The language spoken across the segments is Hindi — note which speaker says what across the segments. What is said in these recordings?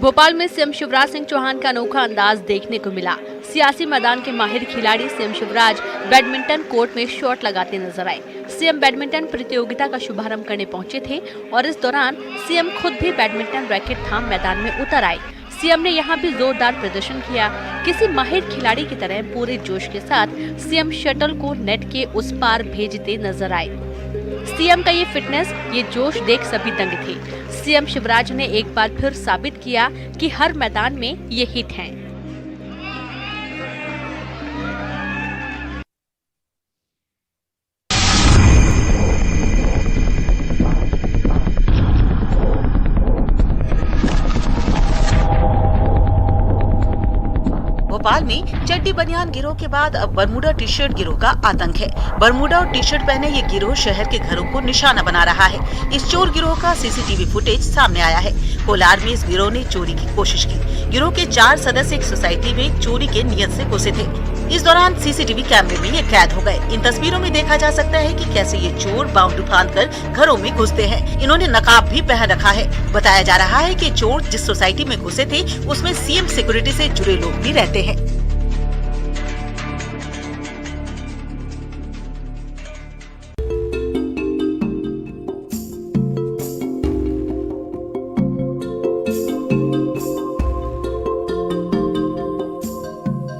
Speaker 1: भोपाल में सीएम शिवराज सिंह चौहान का अनोखा अंदाज देखने को मिला। सियासी मैदान के माहिर खिलाड़ी सीएम शिवराज बैडमिंटन कोर्ट में शॉट लगाते नजर आए। सीएम बैडमिंटन प्रतियोगिता का शुभारंभ करने पहुंचे थे और इस दौरान सीएम खुद भी बैडमिंटन रैकेट थाम मैदान में उतर आए। सीएम ने यहां भी जोरदार प्रदर्शन किया। किसी माहिर खिलाड़ी की तरह पूरे जोश के साथ सीएम शटल को नेट के उस पार भेजते नजर आए। सीएम का ये फिटनेस, ये जोश देख सभी दंग थे। सीएम शिवराज ने एक बार फिर साबित किया कि हर मैदान में ये हिट हैं।
Speaker 2: भोपाल में चड्डी बनियान गिरोह के बाद अब बरमूडा टी शर्ट गिरोह का आतंक है। बरमूडा और टी शर्ट पहने ये गिरोह शहर के घरों को निशाना बना रहा है। इस चोर गिरोह का सीसीटीवी फुटेज सामने आया है। कोलार में इस गिरोह ने चोरी की कोशिश की। गिरोह के 4 सदस्य एक सोसाइटी में चोरी के नियत से घुसे थे। इस दौरान सीसीटीवी कैमरे में ये कैद हो गए। इन तस्वीरों में देखा जा सकता है कि कैसे ये चोर बाउंड्री फांदकर घरों में घुसते हैं। इन्होंने नकाब भी पहन रखा है। बताया जा रहा है कि चोर जिस सोसाइटी में घुसे थे उसमें सीएम सिक्योरिटी से जुड़े लोग भी रहते हैं।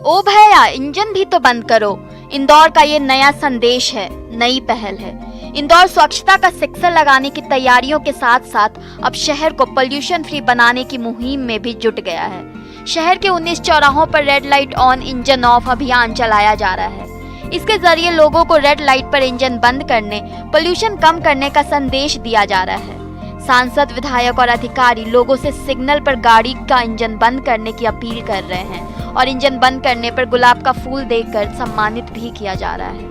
Speaker 3: ओ भैया, इंजन भी तो बंद करो। इंदौर का ये नया संदेश है, नई पहल है। इंदौर स्वच्छता का सिक्सर लगाने की तैयारियों के साथ साथ अब शहर को पोल्यूशन फ्री बनाने की मुहिम में भी जुट गया है। शहर के 19 चौराहों पर red light on engine of अभियान चलाया जा रहा है। इसके जरिए लोगों को रेड लाइट पर इंजन बंद करने, पोल्यूशन कम करने का संदेश दिया जा रहा है। सांसद, विधायक और अधिकारी लोगों से सिग्नल पर गाड़ी का इंजन बंद करने की अपील कर रहे हैं और इंजन बंद करने पर गुलाब का फूल देकर सम्मानित भी किया जा रहा है।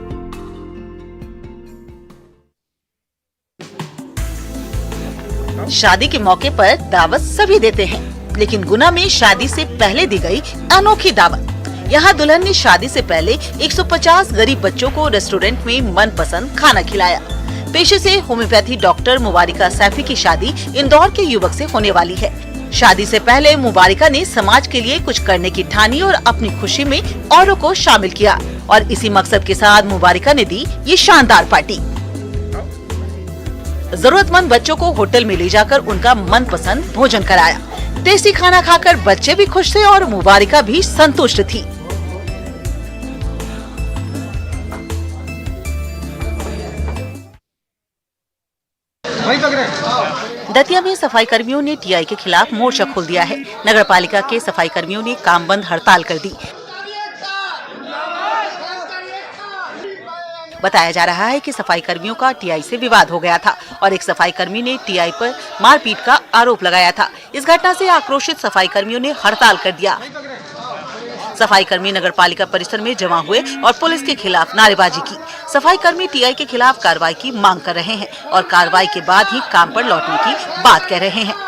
Speaker 2: शादी के मौके पर दावत सभी देते हैं, लेकिन गुना में शादी से पहले दी गई अनोखी दावत। यहाँ दुल्हन ने शादी से पहले 150 गरीब बच्चों को रेस्टोरेंट में मनपसंद खाना खिलाया। पेशे से होम्योपैथी डॉक्टर मुबारिका सैफी की शादी इंदौर के युवक से होने वाली है। शादी से पहले मुबारिका ने समाज के लिए कुछ करने की ठानी और अपनी खुशी में औरों को शामिल किया और इसी मकसद के साथ मुबारिका ने दी ये शानदार पार्टी। जरूरतमंद बच्चों को होटल में ले जाकर उनका मनपसंद भोजन कराया। टेस्टी खाना खाकर बच्चे भी खुश थे और मुबारिका भी संतुष्ट थी। दतिया में सफाई कर्मियों ने टीआई के खिलाफ मोर्चा खोल दिया है। नगर पालिका के सफाई कर्मियों ने काम बंद हड़ताल कर दी। बताया जा रहा है कि सफाई कर्मियों का टीआई से विवाद हो गया था और एक सफाई कर्मी ने टीआई पर मारपीट का आरोप लगाया था। इस घटना से आक्रोशित सफाई कर्मियों ने हड़ताल कर दिया। सफाई कर्मी नगर पालिका परिसर में जमा हुए और पुलिस के खिलाफ नारेबाजी की। सफाई कर्मी टीआई के खिलाफ कार्रवाई की मांग कर रहे हैं और कार्रवाई के बाद ही काम पर लौटने की बात कह रहे हैं।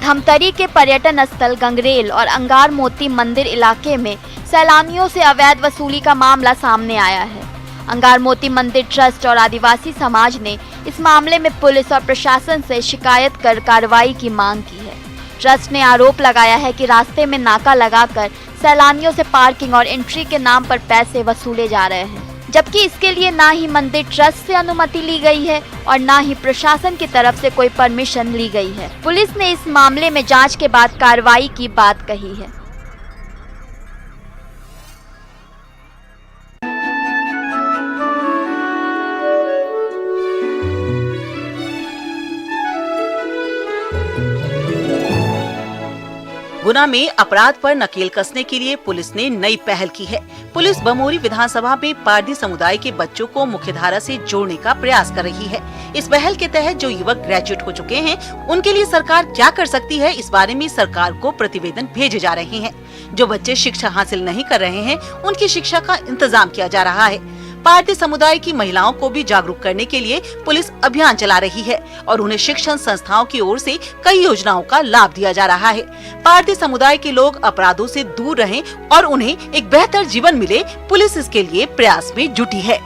Speaker 3: धमतरी के पर्यटन स्थल गंगरेल और अंगार मोती मंदिर इलाके में सैलानियों से अवैध वसूली का मामला सामने आया है। अंगार मोती मंदिर ट्रस्ट और आदिवासी समाज ने इस मामले में पुलिस और प्रशासन से शिकायत कर कार्रवाई की मांग की है। ट्रस्ट ने आरोप लगाया है कि रास्ते में नाका लगाकर सैलानियों से पार्किंग और एंट्री के नाम पर पैसे वसूले जा रहे हैं, जबकि इसके लिए ना ही मंदिर ट्रस्ट से अनुमति ली गई है और ना ही प्रशासन की तरफ से कोई परमिशन ली गई है। पुलिस ने इस मामले में जांच के बाद कार्रवाई की बात कही है।
Speaker 2: गुना में अपराध पर नकेल कसने के लिए पुलिस ने नई पहल की है। पुलिस बमोरी विधानसभा में पारधी समुदाय के बच्चों को मुख्यधारा से जोड़ने का प्रयास कर रही है। इस पहल के तहत जो युवक ग्रेजुएट हो चुके हैं, उनके लिए सरकार क्या कर सकती है, इस बारे में सरकार को प्रतिवेदन भेजे जा रहे हैं। जो बच्चे शिक्षा हासिल नहीं कर रहे हैं, उनकी शिक्षा का इंतजाम किया जा रहा है। पारधी समुदाय की महिलाओं को भी जागरूक करने के लिए पुलिस अभियान चला रही है और उन्हें शिक्षण संस्थाओं की ओर से कई योजनाओं का लाभ दिया जा रहा है। पारधी समुदाय के लोग अपराधों से दूर रहें और उन्हें एक बेहतर जीवन मिले, पुलिस इसके लिए प्रयास में जुटी है।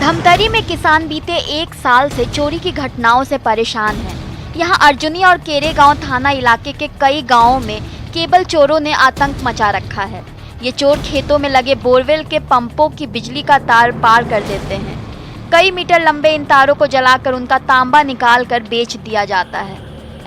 Speaker 3: धमतरी में किसान बीते 1 साल से चोरी की घटनाओं से परेशान हैं। यहां अर्जुनी और केरेगांव थाना इलाके के कई गांवों में केबल चोरों ने आतंक मचा रखा है। ये चोर खेतों में लगे बोरवेल के पंपों की बिजली का तार पार कर देते हैं। कई मीटर लंबे इन तारों को जलाकर उनका तांबा निकाल कर बेच दिया जाता है।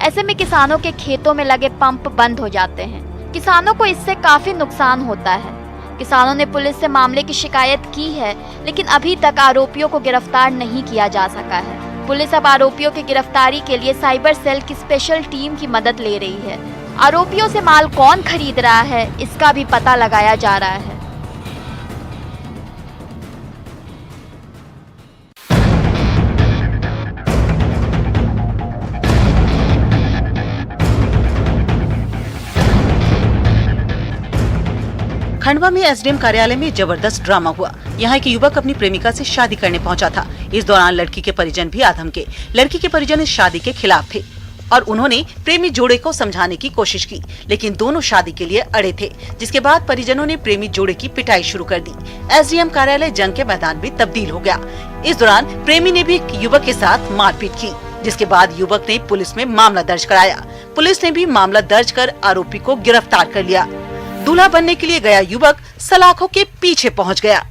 Speaker 3: ऐसे में किसानों के खेतों में लगे पंप बंद हो जाते हैं। किसानों को इससे काफी नुकसान होता है। किसानों ने पुलिस से मामले की शिकायत की है, लेकिन अभी तक आरोपियों को गिरफ्तार नहीं किया जा सका है। पुलिस अब आरोपियों की गिरफ्तारी के लिए साइबर सेल की स्पेशल टीम की मदद ले रही है। आरोपियों से माल कौन खरीद रहा है, इसका भी पता लगाया जा रहा है।
Speaker 2: खंडवा में एसडीएम कार्यालय में जबरदस्त ड्रामा हुआ। यहाँ एक युवक अपनी प्रेमिका से शादी करने पहुंचा था। इस दौरान लड़की के परिजन भी आधम के। लड़की के परिजन इस शादी के खिलाफ थे और उन्होंने प्रेमी जोड़े को समझाने की कोशिश की, लेकिन दोनों शादी के लिए अड़े थे, जिसके बाद परिजनों ने प्रेमी जोड़े की पिटाई शुरू कर दी। एसडीएम कार्यालय जंग के मैदान में तब्दील हो गया। इस दौरान प्रेमी ने भी युवक के साथ मारपीट की, जिसके बाद युवक ने पुलिस में मामला दर्ज कराया। पुलिस ने भी मामला दर्ज कर आरोपी को गिरफ्तार कर लिया। दूल्हा बनने के लिए गया युवक सलाखों के पीछे पहुंच गया।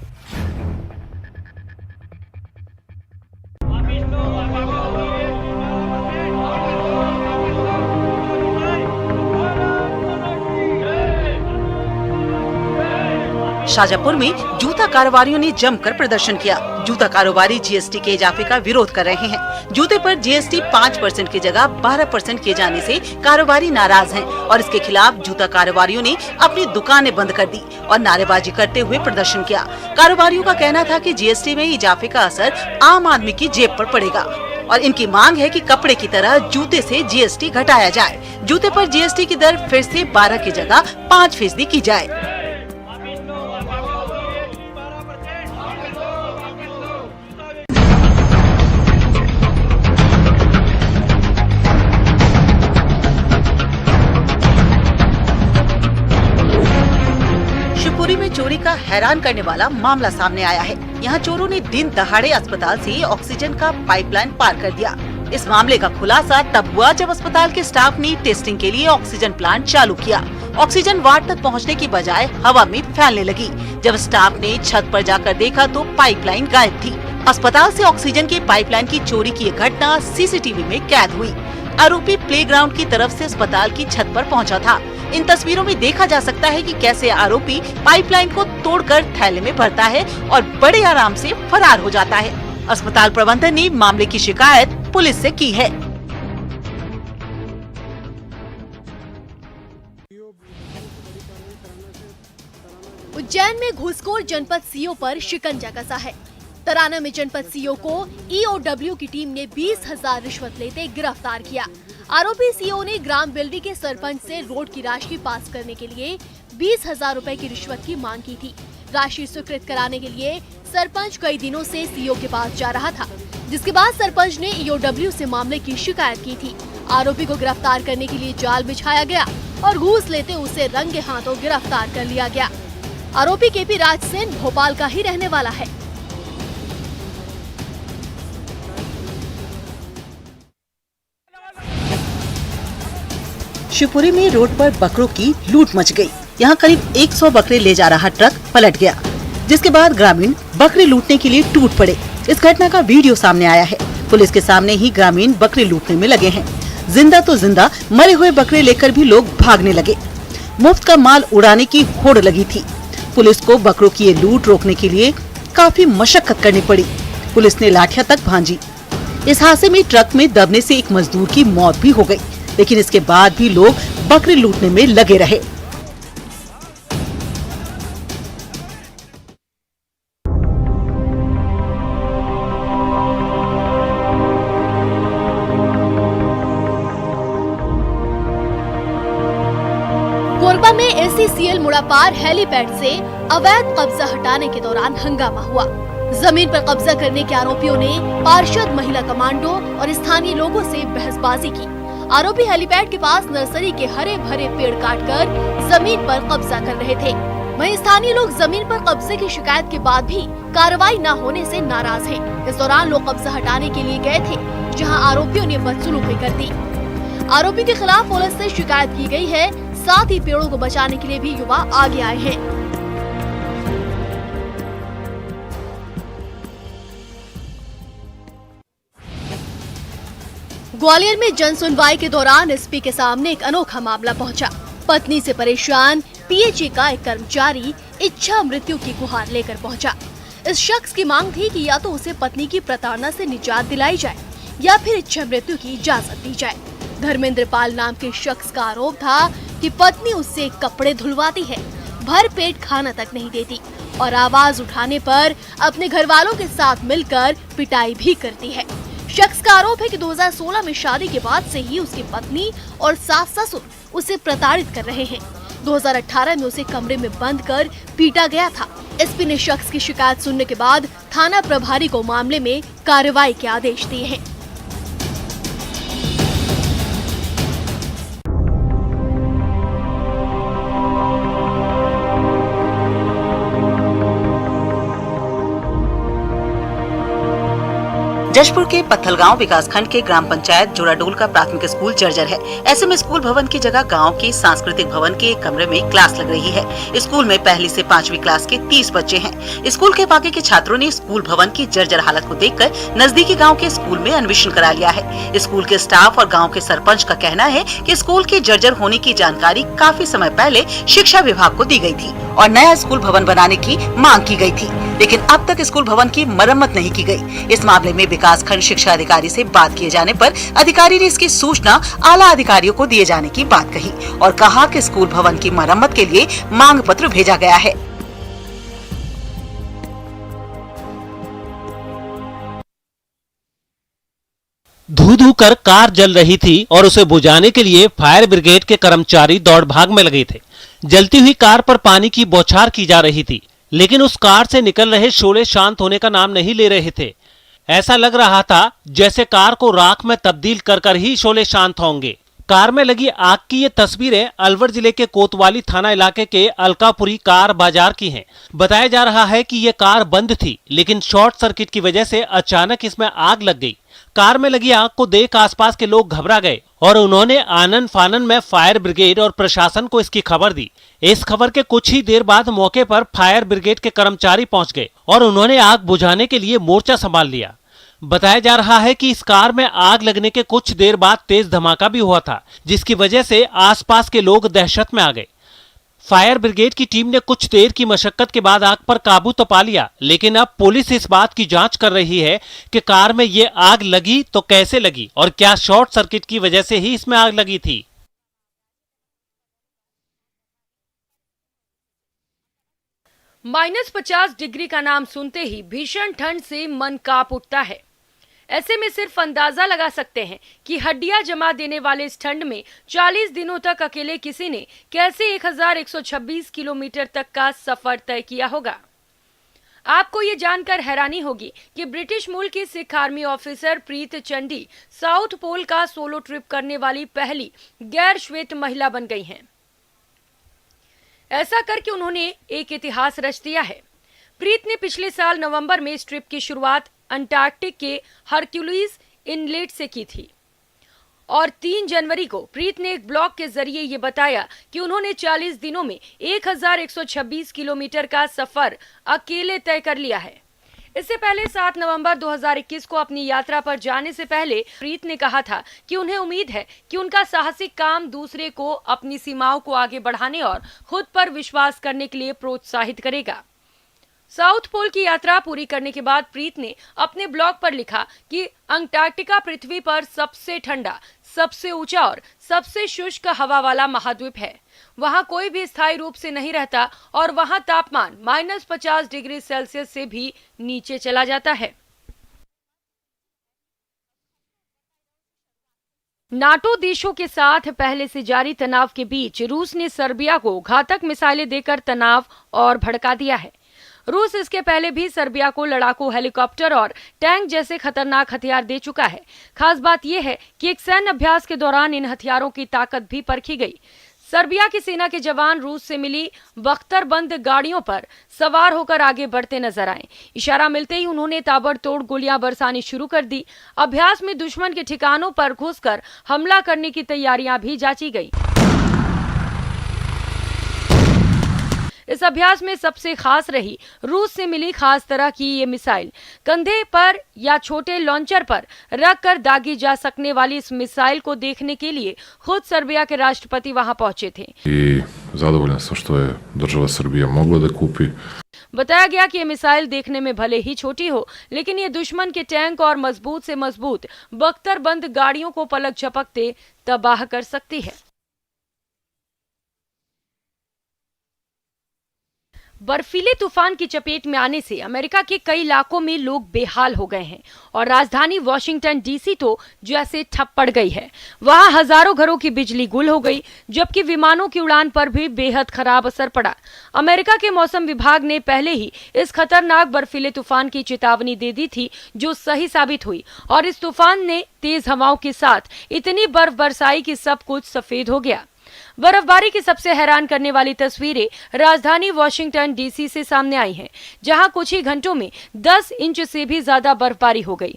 Speaker 2: शाजापुर में जूता कारोबारियों ने जमकर प्रदर्शन किया। जूता कारोबारी जीएसटी के इजाफे का विरोध कर रहे हैं। जूते पर जीएसटी 5% की जगह 12% किए जाने से कारोबारी नाराज हैं और इसके खिलाफ जूता कारोबारियों ने अपनी दुकानें बंद कर दी और नारेबाजी करते हुए प्रदर्शन किया। कारोबारियों का कहना था कि जीएसटी में इजाफे का असर आम आदमी की जेब पर पड़ेगा और इनकी मांग है कि कपड़े की तरह जूते से जीएसटी घटाया जाए। जूते पर जीएसटी की दर फिर से 12 की जगह 5% की जाए। शिवपुरी में चोरी का हैरान करने वाला मामला सामने आया है। यहाँ चोरों ने दिन दहाड़े अस्पताल से ऑक्सीजन का पाइपलाइन पार कर दिया। इस मामले का खुलासा तब हुआ जब अस्पताल के स्टाफ ने टेस्टिंग के लिए ऑक्सीजन प्लांट चालू किया। ऑक्सीजन वार्ड तक पहुँचने की बजाय हवा में फैलने लगी। जब स्टाफ ने छत पर जाकर देखा तो पाइपलाइन गायब थी। अस्पताल से ऑक्सीजन की पाइपलाइन की चोरी की घटना सीसीटीवी में कैद हुई। आरोपी प्लेग्राउंड की तरफ से अस्पताल की छत पर पहुंचा था। इन तस्वीरों में देखा जा सकता है कि कैसे आरोपी पाइपलाइन को तोड़कर थैले में भरता है और बड़े आराम से फरार हो जाता है। अस्पताल प्रबंधन ने मामले की शिकायत पुलिस से की है।
Speaker 4: उज्जैन में घूसखोर जनपद सीओ पर शिकंजा कसा है। तराना में जनपद सीओ को ईओडब्ल्यू की टीम ने 20,000 रिश्वत लेते गिरफ्तार किया। आरोपी सीओ ने ग्राम बेलडी के सरपंच से रोड की राशि पास करने के लिए 20,000 रुपए की रिश्वत की मांग की थी। राशि स्वीकृत कराने के लिए सरपंच कई दिनों से सीओ के पास जा रहा था, जिसके बाद सरपंच ने ईओडब्ल्यू से मामले की शिकायत की थी। आरोपी को गिरफ्तार करने के लिए जाल बिछाया गया और घूस लेते उसे रंगे हाथों गिरफ्तार कर लिया गया। आरोपी केपी राजसेन भोपाल का ही रहने वाला है।
Speaker 2: शिवपुरी में रोड पर बकरों की लूट मच गई। यहाँ करीब 100 बकरे ले जा रहा ट्रक पलट गया, जिसके बाद ग्रामीण बकरे लूटने के लिए टूट पड़े। इस घटना का वीडियो सामने आया है। पुलिस के सामने ही ग्रामीण बकरे लूटने में लगे हैं। जिंदा तो जिंदा, मरे हुए बकरे लेकर भी लोग भागने लगे। मुफ्त का माल उड़ाने की होड़ लगी थी। पुलिस को बकरों की ये लूट रोकने के लिए काफी मशक्कत करनी पड़ी। पुलिस ने लाठियां तक भांजी। इस हादसे में ट्रक में दबने से एक मजदूर की मौत भी हो गई, लेकिन इसके बाद भी लोग बकरी लूटने में लगे रहे।
Speaker 4: गोवा में ACCL मुड़ापार हेलीपैड से अवैध कब्जा हटाने के दौरान हंगामा हुआ। जमीन पर कब्जा करने के आरोपियों ने पार्षद महिला कमांडो और स्थानीय लोगों से बहसबाजी की। आरोपी हेलीपैड के पास नर्सरी के हरे भरे पेड़ काटकर जमीन पर कब्जा कर रहे थे। वहीं स्थानीय लोग जमीन पर कब्जे की शिकायत के बाद भी कार्रवाई न होने से नाराज हैं। इस दौरान लोग कब्जा हटाने के लिए गए थे, जहां आरोपियों ने बदसलूकी कर दी। आरोपी के खिलाफ पुलिस से शिकायत की गई है। साथ ही पेड़ों को बचाने के लिए भी युवा आगे आए हैं। ग्वालियर में जन सुनवाई के दौरान एसपी के सामने एक अनोखा मामला पहुंचा। पत्नी से परेशान पीएचई का एक कर्मचारी इच्छा मृत्यु की गुहार लेकर पहुंचा। इस शख्स की मांग थी कि या तो उसे पत्नी की प्रताड़ना से निजात दिलाई जाए या फिर इच्छा मृत्यु की इजाजत दी जाए। धर्मेंद्र पाल नाम के शख्स का आरोप था कि पत्नी उससे कपड़े धुलवाती है, भर पेट खाना तक नहीं देती और आवाज उठाने पर अपने घर वालों के साथ मिलकर पिटाई भी करती है। शख्स का आरोप है कि 2016 में शादी के बाद से ही उसकी पत्नी और सास ससुर उसे प्रताड़ित कर रहे हैं। 2018 में उसे कमरे में बंद कर पीटा गया था। एसपी ने शख्स की शिकायत सुनने के बाद थाना प्रभारी को मामले में कार्रवाई के आदेश दिए हैं।
Speaker 2: जशपुर के पत्थलगांव विकासखंड के ग्राम पंचायत जोड़ाडोल का प्राथमिक स्कूल जर्जर है। ऐसे में स्कूल भवन की जगह गांव के सांस्कृतिक भवन के एक कमरे में क्लास लग रही है। स्कूल में पहली से 5वीं क्लास के 30 बच्चे हैं। स्कूल के बाकी के छात्रों ने स्कूल भवन की जर्जर हालत को देखकर नजदीकी गाँव के स्कूल में अन्वेषण करा लिया है। स्कूल के स्टाफ और गाँव के सरपंच का कहना है कि स्कूल के जर्जर होने की जानकारी काफी समय पहले शिक्षा विभाग को दी गई थी और नया स्कूल भवन बनाने की मांग की गई थी, लेकिन अब तक स्कूल भवन की मरम्मत नहीं की गई। इस मामले में विकासखंड शिक्षा अधिकारी से बात किए जाने पर अधिकारी ने इसकी सूचना आला अधिकारियों को दिए जाने की बात कही और कहा कि स्कूल भवन की मरम्मत के लिए मांग पत्र भेजा गया है।
Speaker 5: धू धू कर कार जल रही थी और उसे बुझाने के लिए फायर ब्रिगेड के कर्मचारी दौड़ भाग में लगे थे। जलती हुई कार पर पानी की बौछार की जा रही थी, लेकिन उस कार से निकल रहे शोले शांत होने का नाम नहीं ले रहे थे। ऐसा लग रहा था जैसे कार को राख में तब्दील कर ही शोले शांत होंगे। कार में लगी आग की ये तस्वीरें अलवर जिले के कोतवाली थाना इलाके के अलकापुरी कार बाजार की हैं। बताया जा रहा है कि ये कार बंद थी, लेकिन शॉर्ट सर्किट की वजह से अचानक इसमें आग लग गई। कार में लगी आग को देख आसपास के लोग घबरा गए और उन्होंने आनन फानन में फायर ब्रिगेड और प्रशासन को इसकी खबर दी। इस खबर के कुछ ही देर बाद मौके पर फायर ब्रिगेड के कर्मचारी पहुंच गए और उन्होंने आग बुझाने के लिए मोर्चा संभाल लिया। बताया जा रहा है कि इस कार में आग लगने के कुछ देर बाद तेज धमाका भी हुआ था, जिसकी वजह से आसपास के लोग दहशत में आ गए। फायर ब्रिगेड की टीम ने कुछ देर की मशक्कत के बाद आग पर काबू तो पा लिया, लेकिन अब पुलिस इस बात की जांच कर रही है कि कार में ये आग लगी तो कैसे लगी और क्या शॉर्ट सर्किट की वजह से ही इसमें आग लगी थी।
Speaker 6: -50 डिग्री का नाम सुनते ही भीषण ठंड से मन कांप उठता है। ऐसे में सिर्फ अंदाजा लगा सकते हैं कि हड्डियां जमा देने वाले इस ठंड में 40 दिनों तक अकेले किसी ने कैसे 1126 किलोमीटर तक का सफर तय किया होगा। आपको ये जानकर हैरानी होगी कि ब्रिटिश मूल की सिख आर्मी ऑफिसर प्रीत चंडी साउथ पोल का सोलो ट्रिप करने वाली पहली गैर श्वेत महिला बन गई हैं। ऐसा करके उन्होंने एक इतिहास रच दिया है। प्रीत ने पिछले साल नवंबर में इस ट्रिप की शुरुआत अंटार्कटिक के हरक्यूलिस इनलेट से की थी और 3 जनवरी को प्रीत ने एक ब्लॉग के जरिए ये बताया कि उन्होंने 40 दिनों में 1126 किलोमीटर का सफर अकेले तय कर लिया है। इससे पहले 7 नवंबर 2021 को अपनी यात्रा पर जाने से पहले प्रीत ने कहा था कि उन्हें उम्मीद है कि उनका साहसिक काम दूसरे को अपनी सीमाओं को आगे बढ़ाने और खुद पर विश्वास करने के लिए प्रोत्साहित करेगा। साउथ पोल की यात्रा पूरी करने के बाद प्रीत ने अपने ब्लॉग पर लिखा कि अंटार्कटिका पृथ्वी पर सबसे ठंडा, सबसे ऊंचा और सबसे शुष्क हवा वाला महाद्वीप है। वहां कोई भी स्थायी रूप से नहीं रहता और वहां तापमान -50 डिग्री सेल्सियस से भी नीचे चला जाता है। नाटो देशों के साथ पहले से जारी तनाव के बीच रूस ने सर्बिया को घातक मिसाइलें देकर तनाव और भड़का दिया है। रूस इसके पहले भी सर्बिया को लड़ाकू हेलीकॉप्टर और टैंक जैसे खतरनाक हथियार दे चुका है। खास बात यह है कि एक सैन्य अभ्यास के दौरान इन हथियारों की ताकत भी परखी गई। सर्बिया की सेना के जवान रूस से मिली बख्तरबंद गाड़ियों पर सवार होकर आगे बढ़ते नजर आए। इशारा मिलते ही उन्होंने ताबड़तोड़ गोलियां बरसानी शुरू कर दी। अभ्यास में दुश्मन के ठिकानों पर घुसकर हमला करने की तैयारियां भी जांची गई। इस अभ्यास में सबसे खास रही रूस से मिली खास तरह की ये मिसाइल। कंधे पर या छोटे लॉन्चर पर रखकर दागी जा सकने वाली इस मिसाइल को देखने के लिए खुद सर्बिया के राष्ट्रपति वहां पहुंचे थे।
Speaker 7: Zadovoljan sam što je država Srbija mogla da kupi.
Speaker 6: बताया गया कि ये मिसाइल देखने में भले ही छोटी हो, लेकिन ये दुश्मन के टैंक और मजबूत से मजबूत बख्तरबंद गाड़ियों को पलक झपकते तबाह कर सकती है। बर्फीले तूफान की चपेट में आने से अमेरिका के कई इलाकों में लोग बेहाल हो गए हैं और राजधानी वॉशिंगटन डीसी तो जैसे ठप पड़ गई है। वहां हजारों घरों की बिजली गुल हो गई, जबकि विमानों की उड़ान पर भी बेहद खराब असर पड़ा। अमेरिका के मौसम विभाग ने पहले ही इस खतरनाक बर्फीले तूफान की चेतावनी दे दी थी, जो सही साबित हुई और इस तूफान ने तेज हवाओं के साथ इतनी बर्फ बरसाई कि सब कुछ सफेद हो गया। बर्फबारी की सबसे हैरान करने वाली तस्वीरें राजधानी वॉशिंगटन डीसी से सामने आई हैं, जहां कुछ ही घंटों में 10 इंच से भी ज्यादा बर्फबारी हो गई।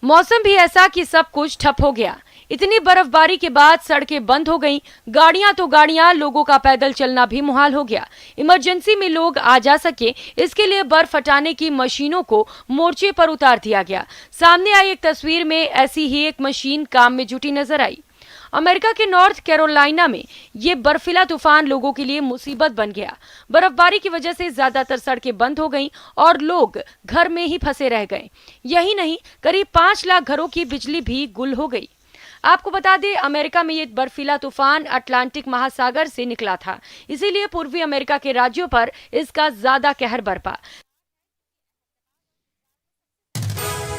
Speaker 6: मौसम भी ऐसा कि सब कुछ ठप हो गया। इतनी बर्फबारी के बाद सड़कें बंद हो गईं, गाड़ियां तो गाड़ियां, लोगों का पैदल चलना भी मुहाल हो गया। इमरजेंसी में लोग आ जा सके, इसके लिए बर्फ हटाने की मशीनों को मोर्चे पर उतार दिया गया। सामने आई एक तस्वीर में ऐसी ही एक मशीन काम में जुटी नजर आई। अमेरिका के नॉर्थ कैरोलिना में ये बर्फीला तूफान लोगों के लिए मुसीबत बन गया। बर्फबारी की वजह से ज्यादातर सड़कें बंद हो गईं और लोग घर में ही फंसे रह गए। यही नहीं, करीब 5 लाख घरों की बिजली भी गुल हो गई। आपको बता दें, अमेरिका में ये बर्फीला तूफान अटलांटिक महासागर से निकला था, इसीलिए पूर्वी अमेरिका के राज्यों पर इसका ज्यादा कहर बरपा।